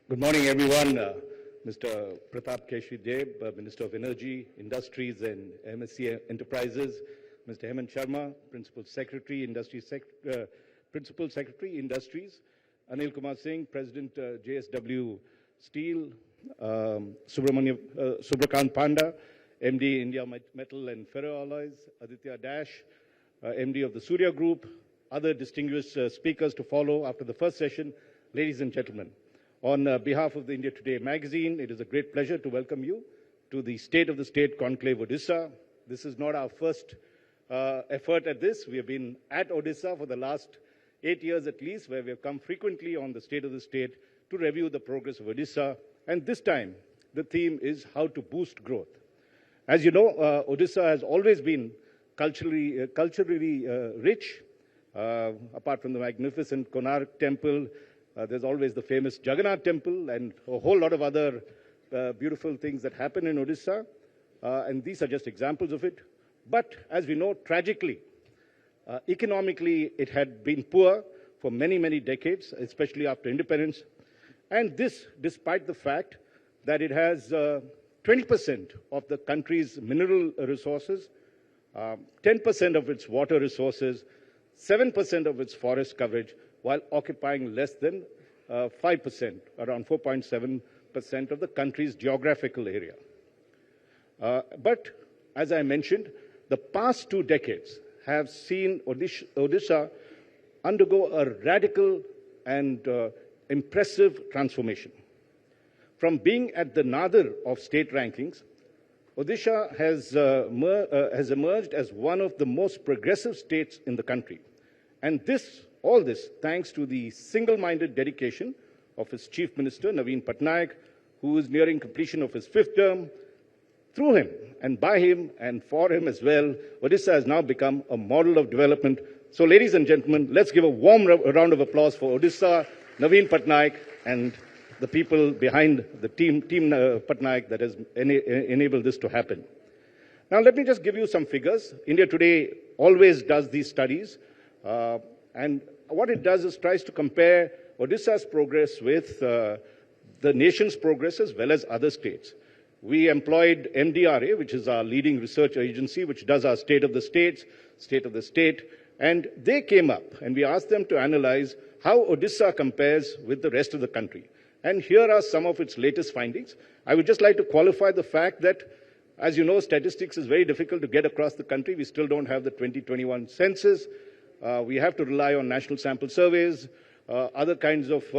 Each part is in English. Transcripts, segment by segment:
Good morning, everyone. Mr. Pratap Keshri Deb, Minister of Energy, Industries and MSC Enterprises, Mr. Hemant Sharma, Principal Secretary, Industries, Anil Kumar Singh, President JSW Steel, Subrakant Panda, MD India Metal and Ferroalloys, Aditya Dash, MD of the Surya Group, other distinguished speakers to follow after the first session. Ladies and gentlemen, on behalf of the India Today magazine, it is a great pleasure to welcome you to the State of the State Conclave Odisha. This is not our first effort at this. We have been at Odisha for the last 8 years at least, where we have come frequently on the State of the State to review the progress of Odisha. And this time, the theme is how to boost growth. As you know, Odisha has always been culturally rich. Apart from the magnificent Konark temple, there's always the famous Jagannath temple and a whole lot of other beautiful things that happen in Odisha. And these are just examples of it. But as we know, tragically, economically, it had been poor for many, many decades, especially after independence. And this, despite the fact that it has 20% of the country's mineral resources, 10% of its water resources, 7% of its forest coverage, while occupying less than 5%, around 4.7% of the country's geographical area. But, as I mentioned, the past 2 decades have seen Odisha undergo a radical and impressive transformation. From being at the nadir of state rankings, Odisha has emerged as one of the most progressive states in the country. And all this thanks to the single-minded dedication of its Chief Minister, Naveen Patnaik, who is nearing completion of his 5th term. Through him and by him and for him as well, Odisha has now become a model of development. So, ladies and gentlemen, let's give a warm round of applause for Odisha, Naveen Patnaik, and the people behind the team Patnaik that has enabled this to happen. Now, let me just give you some figures. India Today always does these studies. And what it does is tries to compare Odisha's progress with the nation's progress as well as other states. We employed MDRA, which is our leading research agency, which does our state of the states, state of the state, and they came up and we asked them to analyze how Odisha compares with the rest of the country. And here are some of its latest findings. I would just like to qualify the fact that, as you know, statistics is very difficult to get across the country. We still don't have the 2021 census. We have to rely on national sample surveys, other kinds of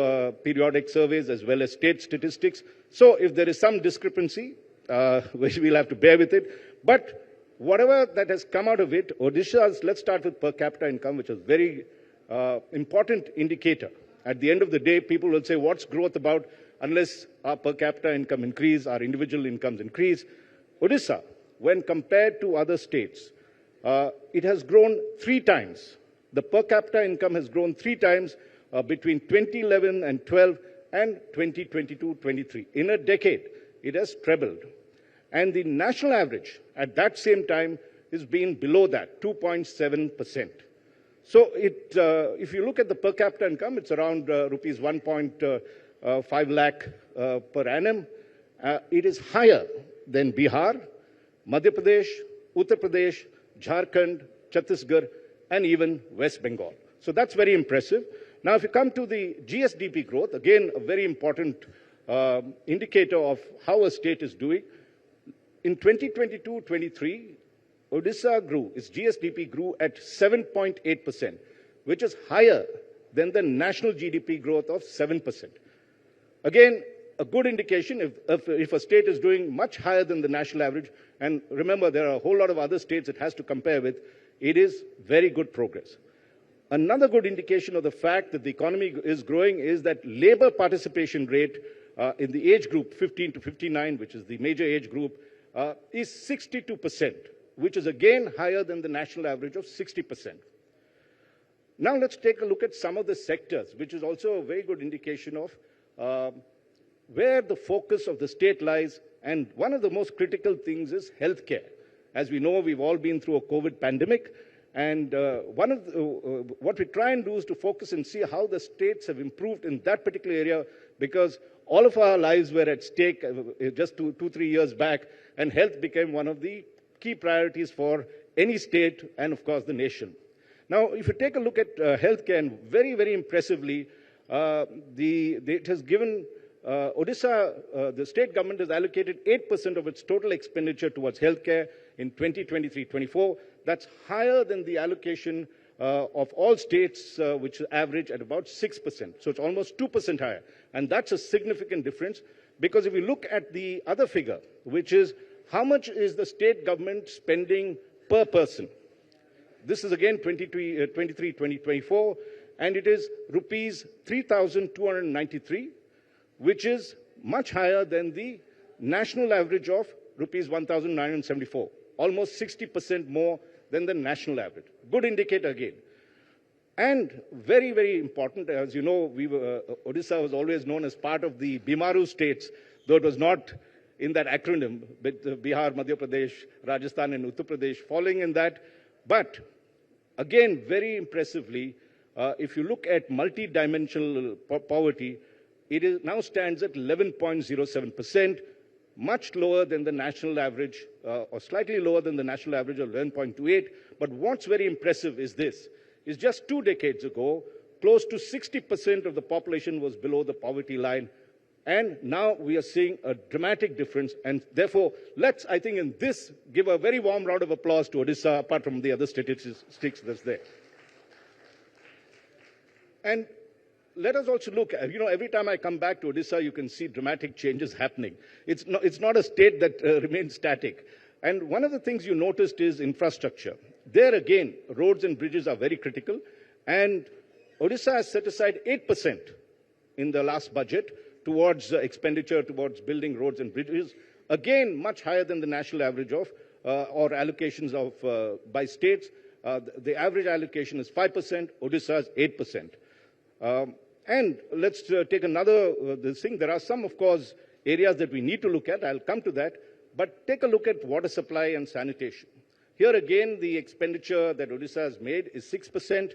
periodic surveys, as well as state statistics. So if there is some discrepancy, we'll have to bear with it. But whatever that has come out of it, Odisha's, let's start with per capita income, which is a very important indicator. At the end of the day, people will say, what's growth about unless our per capita income increase, our individual incomes increase? Odisha, when compared to other states, it has grown 3 times. The per capita income has grown 3 times between 2011 and 12 and 2022-23. In a decade, it has trebled. And the national average at that same time has been below that, 2.7%. So if you look at the per capita income, it's around rupees 1.5 lakh per annum. It is higher than Bihar, Madhya Pradesh, Uttar Pradesh, Jharkhand, Chhattisgarh, and even West Bengal. So that's very impressive. Now, if you come to the GSDP growth, again, a very important indicator of how a state is doing. In 2022-23, Odisha its GSDP grew at 7.8%, which is higher than the national GDP growth of 7%. Again, a good indication if a state is doing much higher than the national average, and remember, there are a whole lot of other states it has to compare with, it is very good progress. Another good indication of the fact that the economy is growing is that labor participation rate in the age group 15 to 59, which is the major age group, is 62%, which is again higher than the national average of 60%. Now let's take a look at some of the sectors, which is also a very good indication of where the focus of the state lies. And one of the most critical things is healthcare. As we know, we've all been through a COVID pandemic. And what we try and do is to focus and see how the states have improved in that particular area, because All of our lives were at stake just 3 years back, and health became one of the key priorities for any state and, of course, the nation. Now, if you take a look at healthcare, and very, very impressively, it has given Odisha, the state government has allocated 8% of its total expenditure towards healthcare in 2023-24. That's higher than the allocation of all states, which average at about 6%. So it's almost 2% higher. And that's a significant difference, because if you look at the other figure, which is how much is the state government spending per person. This is again 2023-2024, and it is rupees 3,293, which is much higher than the national average of rupees 1,974, almost 60% more than the national average. Good indicator again. And very, very important, as you know, Odisha was always known as part of the Bimaru states, though it was not in that acronym, but Bihar, Madhya Pradesh, Rajasthan, and Uttar Pradesh following in that. But again, very impressively, if you look at multi-dimensional poverty, it now stands at 11.07%, much lower than the national average, or slightly lower than the national average of 11.28. But what's very impressive is this, is just 2 decades ago, close to 60% of the population was below the poverty line. And now we are seeing a dramatic difference. And therefore, let's, I think, in this, give a very warm round of applause to Odisha, apart from the other statistics that's there. And let us also look, every time I come back to Odisha, you can see dramatic changes happening. It's not a state that remains static. And one of the things you noticed is infrastructure. There again, roads and bridges are very critical. And Odisha has set aside 8% in the last budget towards expenditure towards building roads and bridges. Again, much higher than the national average of, or allocations of by states. The average allocation is 5%, Odisha is 8%. And let's take another thing. There are some, of course, areas that we need to look at. I'll come to that. But take a look at water supply and sanitation. Here again, the expenditure that Odisha has made is 6%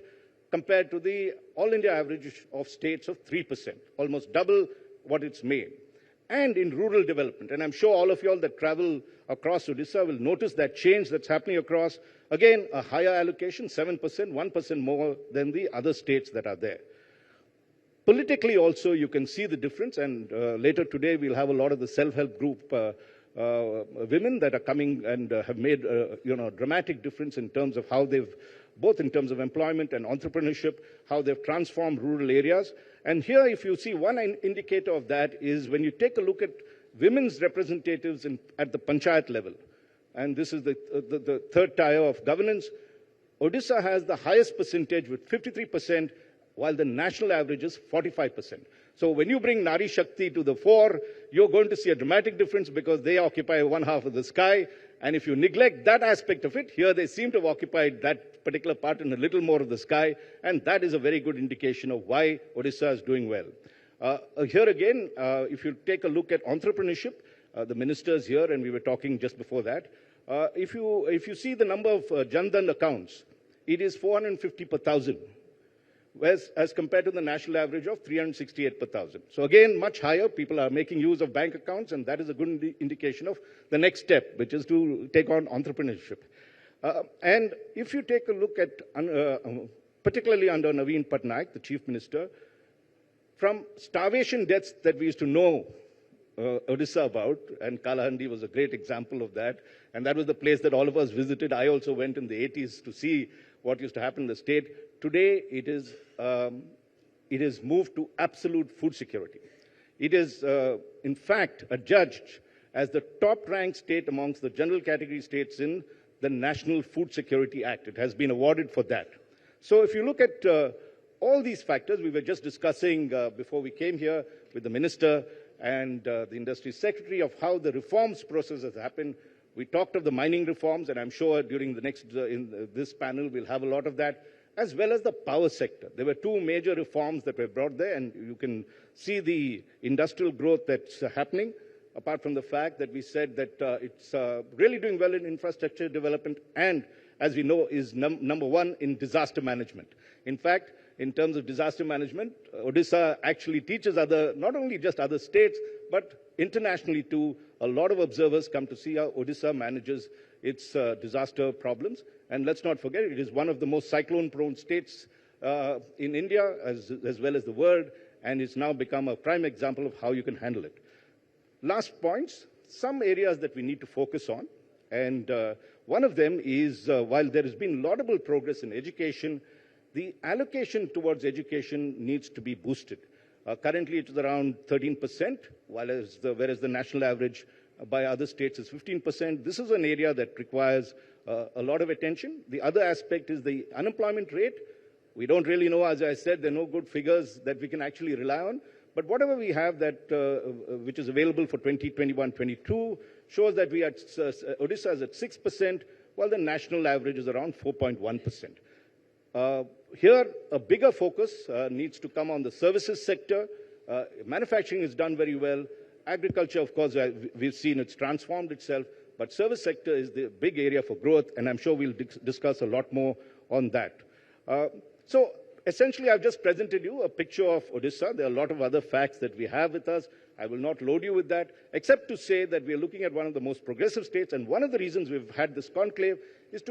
compared to the all India average of states of 3%, almost double what it's made. And in rural development, and I'm sure all of you all that travel across Odisha will notice that change that's happening across, again, a higher allocation, 7%, 1% more than the other states that are there. Politically also, you can see the difference, and later today we'll have a lot of the self-help group women that are coming and have made a dramatic difference in terms of how they've, both in terms of employment and entrepreneurship, how they've transformed rural areas. And here, if you see one indicator of that is when you take a look at women's representatives at the panchayat level, and this is the third tier of governance, Odisha has the highest percentage with 53%, while the national average is 45%. So when you bring Nari Shakti to the fore, you're going to see a dramatic difference because they occupy one half of the sky. And if you neglect that aspect of it, here they seem to have occupied that particular part in a little more of the sky. And that is a very good indication of why Odisha is doing well. Here again, if you take a look at entrepreneurship, the ministers here, and we were talking just before that, if you see the number of Jan Dhan accounts, it is 450 per thousand. As compared to the national average of 368 per thousand. So again, much higher. People are making use of bank accounts, and that is a good indication of the next step, which is to take on entrepreneurship. And if you take a look at, particularly under Naveen Patnaik, the chief minister, from starvation deaths that we used to know Odisha about, and Kalahandi was a great example of that, and that was the place that all of us visited. I also went in the 80s to see what used to happen in the state. Today, it is moved to absolute food security. It is, in fact, adjudged as the top-ranked state amongst the general category states in the National Food Security Act. It has been awarded for that. So if you look at all these factors, we were just discussing before we came here with the minister and the industry secretary of how the reforms process has happened. We talked of the mining reforms, and I'm sure during the next, in this panel, we'll have a lot of that, as well as the power sector. There were two major reforms that were brought there, and you can see the industrial growth that's happening, apart from the fact that we said that it's really doing well in infrastructure development and, as we know, is number one in disaster management. In fact, in terms of disaster management. Odisha actually teaches not only just other states, but internationally too. A lot of observers come to see how Odisha manages its disaster problems. And let's not forget, it is one of the most cyclone-prone states in India as well as the world, and it's now become a prime example of how you can handle it. Last points, some areas that we need to focus on, and one of them is, while there has been laudable progress in education, the allocation towards education needs to be boosted. Currently, it is around 13%, whereas the national average by other states is 15%. This is an area that requires a lot of attention. The other aspect is the unemployment rate. We don't really know, as I said, there are no good figures that we can actually rely on. But whatever we have that which is available for 2021-22 shows that Odisha is at 6%, while the national average is around 4.1%. Here, a bigger focus needs to come on the services sector. Manufacturing is done very well. Agriculture, of course, we've seen it's transformed itself, but service sector is the big area for growth, and I'm sure we'll discuss a lot more on that. So essentially, I've just presented you a picture of Odisha. There are a lot of other facts that we have with us. I will not load you with that, except to say that we are looking at one of the most progressive states, and one of the reasons we've had this conclave is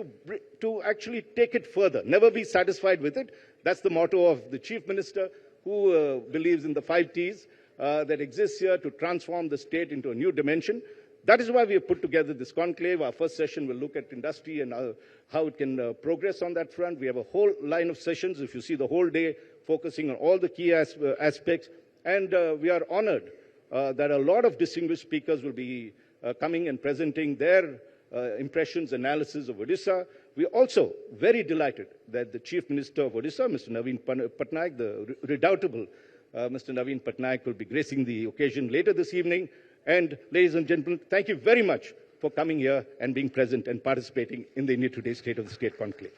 to actually take it further, never be satisfied with it. That's the motto of the Chief Minister, who believes in the 5 Ts that exist here to transform the state into a new dimension. That is why we have put together this conclave. Our first session will look at industry and how it can progress on that front. We have a whole line of sessions, if you see the whole day, focusing on all the key aspects. And we are honored that a lot of distinguished speakers will be coming and presenting their impressions, analysis of Odisha. We are also very delighted that the Chief Minister of Odisha, Mr. Naveen Patnaik, the redoubtable Mr. Naveen Patnaik, will be gracing the occasion later this evening. And ladies and gentlemen, thank you very much for coming here and being present and participating in the India Today State of the State Conclave.